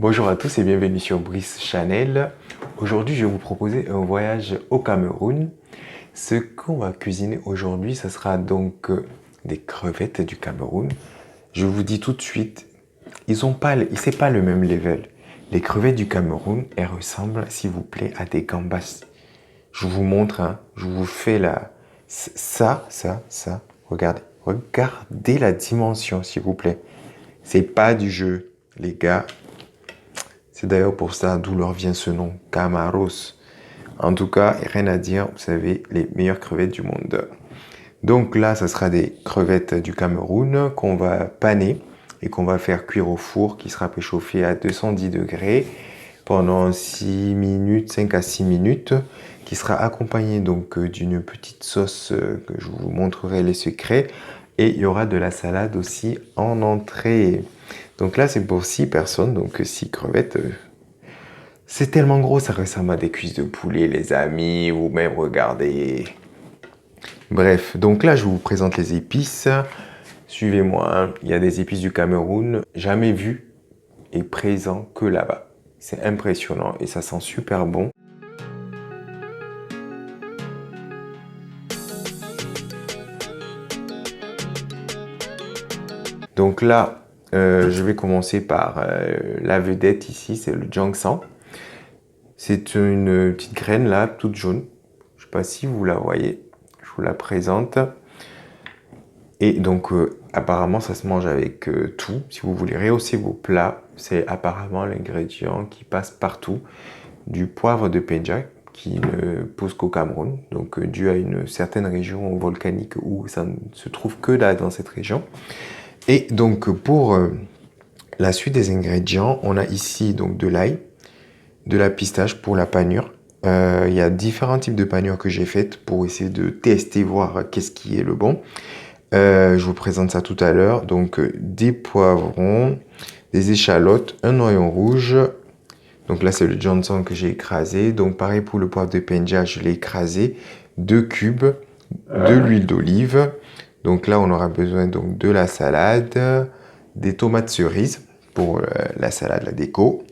Bonjour à tous et bienvenue sur Brice Channel. Aujourd'hui, je vais vous proposer un voyage au Cameroun. Ce qu'on va cuisiner aujourd'hui, ce sera donc des crevettes du Cameroun. Je vous dis tout de suite, c'est pas le même level. Les crevettes du Cameroun, elles ressemblent, s'il vous plaît, à des gambas. Je vous montre, hein, je vous fais ça. Regardez, regardez la dimension, s'il vous plaît. C'est pas du jeu, les gars. C'est d'ailleurs pour ça d'où leur vient ce nom, Camaros. En tout cas, rien à dire, vous savez, les meilleures crevettes du monde. Donc là, ça sera des crevettes du Cameroun qu'on va paner et qu'on va faire cuire au four qui sera préchauffé à 210 degrés pendant 6 minutes, 5 à 6 minutes, qui sera accompagné donc d'une petite sauce que je vous montrerai les secrets. Et il y aura de la salade aussi en entrée. Donc là, c'est pour 6 personnes, donc 6 crevettes. C'est tellement gros, ça ressemble à des cuisses de poulet, les amis, ou même regardez. Bref, donc là, je vous présente les épices. Suivez-moi, hein. Il y a des épices du Cameroun, jamais vues et présents que là-bas. C'est impressionnant et ça sent super bon. Donc là, je vais commencer par la vedette ici, c'est le Jiangsan. C'est une petite graine là, toute jaune. Je ne sais pas si vous la voyez. Je vous la présente. Et donc, apparemment, ça se mange avec tout. Si vous voulez rehausser vos plats, c'est apparemment l'ingrédient qui passe partout. Du poivre de Penja, qui ne pousse qu'au Cameroun, donc dû à une certaine région volcanique où ça ne se trouve que là, dans cette région. Et donc, pour la suite des ingrédients, on a ici donc de l'ail, de la pistache pour la panure. Il y a différents types de panures que j'ai faites pour essayer de tester, voir qu'est-ce qui est le bon. Je vous présente ça tout à l'heure. Donc, des poivrons, des échalotes, un oignon rouge. Donc là, c'est le Johnson que j'ai écrasé. Donc, pareil pour le poivre de Penja, je l'ai écrasé. 2 cubes, de l'huile d'olive. Donc là, on aura besoin donc de la salade, des tomates cerises pour la salade, la déco.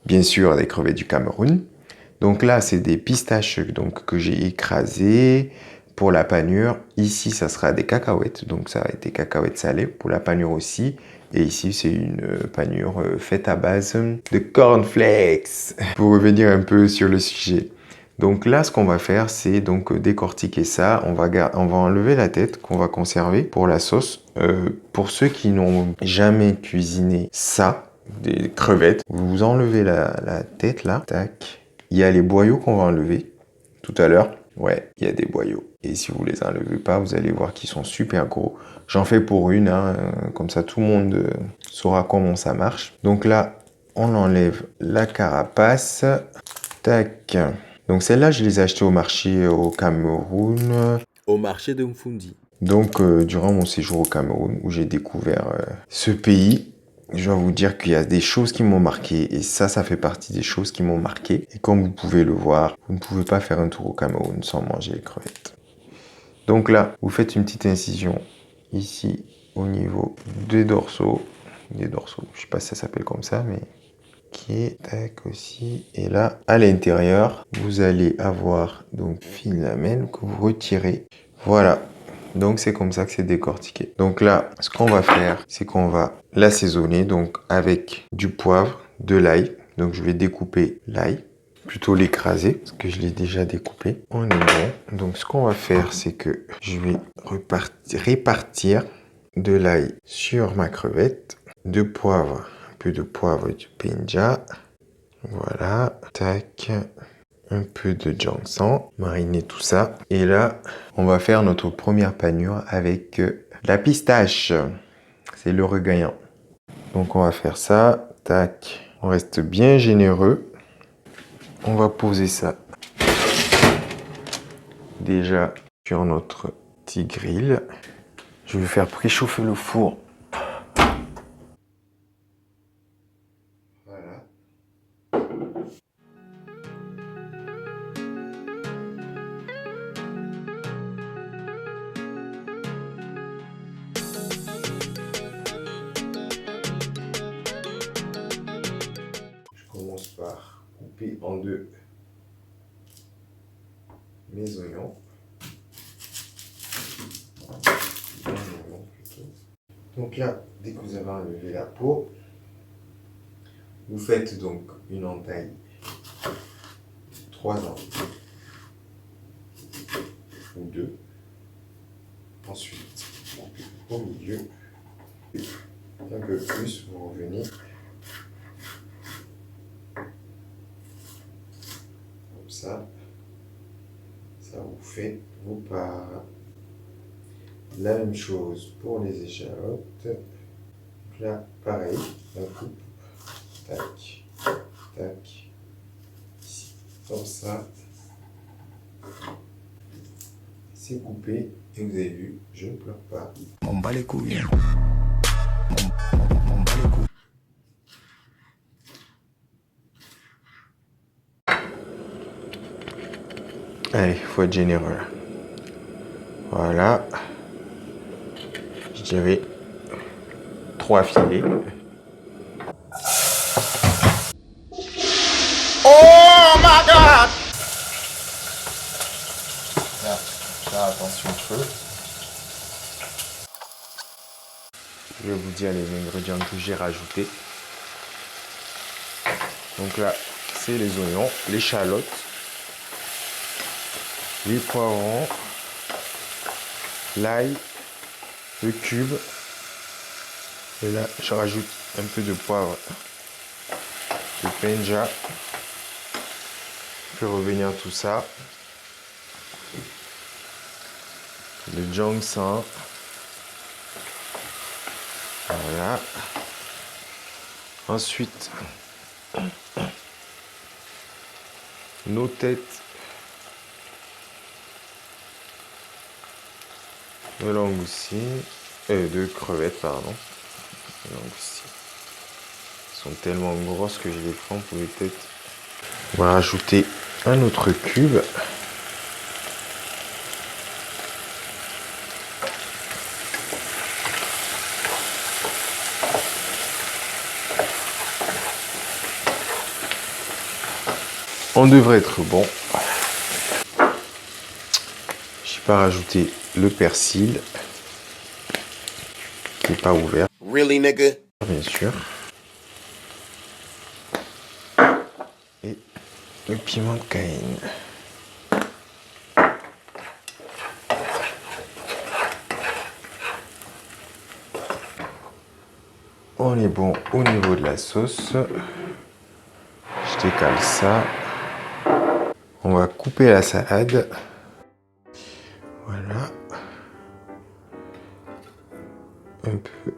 Bien sûr, des crevettes du Cameroun. Donc là, c'est des pistaches donc, que j'ai écrasées pour la panure. Ici, ça sera des cacahuètes. Donc ça va être des cacahuètes salées pour la panure aussi. Et ici, c'est une panure faite à base de cornflakes. Pour revenir un peu sur le sujet. Donc là, ce qu'on va faire, c'est donc décortiquer ça. On va enlever la tête qu'on va conserver pour la sauce. Pour ceux qui n'ont jamais cuisiné ça, des crevettes, vous enlevez la tête là. Tac. Il y a les boyaux qu'on va enlever tout à l'heure. Ouais, il y a des boyaux. Et si vous les enlevez pas, vous allez voir qu'ils sont super gros. J'en fais pour une, hein, comme ça tout le monde saura comment ça marche. Donc là, on enlève la carapace. Tac. Donc celles-là, je les ai achetées au marché au Cameroun. Au marché de Mfundi. Donc durant mon séjour au Cameroun, où j'ai découvert ce pays, je dois vous dire qu'il y a des choses qui m'ont marqué. Et ça fait partie des choses qui m'ont marqué. Et comme vous pouvez le voir, vous ne pouvez pas faire un tour au Cameroun sans manger les crevettes. Donc là, vous faites une petite incision ici au niveau des dorsaux. Je ne sais pas si ça s'appelle comme ça, mais qui est tac aussi. Et là, à l'intérieur, vous allez avoir donc fil lamelle que vous retirez. Voilà. Donc c'est comme ça que c'est décortiqué. Donc là, ce qu'on va faire, c'est qu'on va l'assaisonner donc avec du poivre, de l'ail. Donc je vais découper l'ail, plutôt l'écraser parce que je l'ai déjà découpé. On est bon. Donc ce qu'on va faire, c'est que je vais répartir de l'ail sur ma crevette, de poivre, un peu de poivre du Penja. Voilà, tac. Un peu de Jiangsan, mariner tout ça. Et là, on va faire notre première panure avec la pistache. C'est le regagnant. Donc on va faire ça. Tac. On reste bien généreux. On va poser ça déjà sur notre petit grill. Je vais faire préchauffer le four. Voilà. couper en deux mes oignons. Donc là, dès que vous avez enlevé la peau, vous faites donc une entaille 3 entrées ou 2. Ensuite, au milieu, un peu plus, vous revenez comme ça. Ça vous fait vos parts. La même chose pour les échalotes. Donc là, pareil, la coupe, tac, tac, ici, comme ça. C'est coupé et vous avez vu, je ne pleure pas. On bat les couilles. On bat les couilles. Allez, il faut être généreux là. Voilà. Je dirais 3 filets. Oh my god! Là, faire attention au feu. Je vais vous dire les ingrédients que j'ai rajoutés. Donc là, c'est les oignons, l'échalote, les poivrons, l'ail, le cube. Et là, je rajoute un peu de poivre de penja. Je fais revenir tout ça. Le jangsan. Voilà. Ensuite, nos têtes de langoustine, de crevettes, pardon. De langoustine. Elles sont tellement grosses que je les prends pour les têtes. On va rajouter un autre cube. On devrait être bon. Je n'ai pas rajouté le persil. Qui n'est pas ouvert. Really, nigga? Bien sûr. Et le piment de Cayenne. On est bon au niveau de la sauce. Je décale ça. On va couper la salade. Voilà. Un peu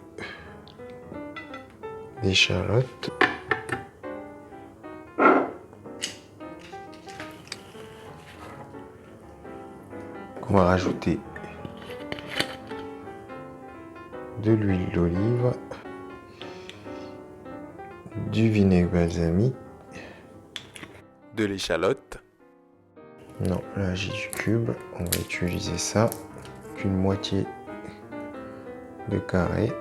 d'échalote. On va rajouter de l'huile d'olive, du vinaigre balsamique, de l'échalote. Non, là j'ai du cube, on va utiliser ça, une moitié de carré.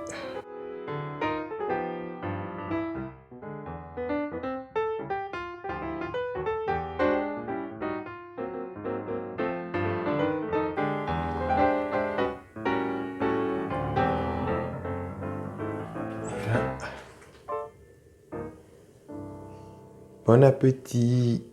Voilà. Bon appétit!